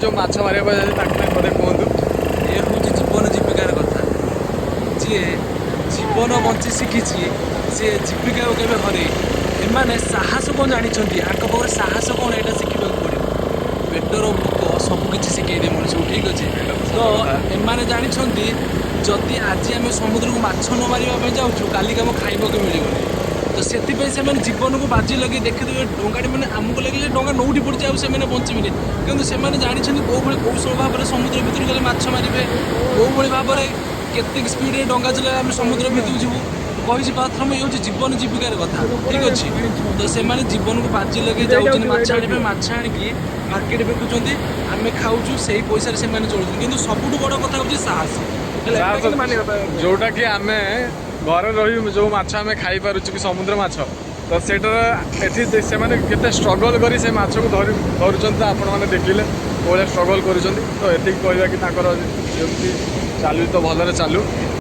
जो माछ मारे मते कहतु ये हूँ जीवन जीविकार कथा जी जीवन बंची शिखी सी जीविका के हर एमाने साहस कौन जानी आगे साहस कौन यहाँ शिखा पड़ो पेटर भोक सबकि शिखे मनीष को ठीक अच्छे तो एमाने जानी जदि आज आम समुद्र को माछ न मारे जाऊँ काली आम खाइबा मिलनी तो से जीवन को बाजी लगे देखिए डंगाटी मैंने आमको लगे डंगा नौटी पड़ी से बचे कि जानी कौ भाई कौशल भाव में समुद्र भितर गले माछ मारे कौ भाव में केत स्पीड डंगा चल आम समुद्र भितर जीवु कही प्रथम ये जीवन जीविकार कथा ठीक अच्छे तो से जीवन को बाजी लगे जाऊँ माछ आणिकी मार्केट बिकुंट आम खाऊँ से पैसा से चलुँ कि सबुठ बड़ कथा हूँ साहस जोटा कि आम घर रही जो माछ आम खाई पारुଛୁ कि समुद्र माछ तो सेटार एठी से माने केते स्ट्रगल करी से माछ को धरुचंत आपण माने देखिले कोले स्ट्रगल करूचंती तो एतिक कहबा कि ताकर जेमती चालू तो भलरे चालू।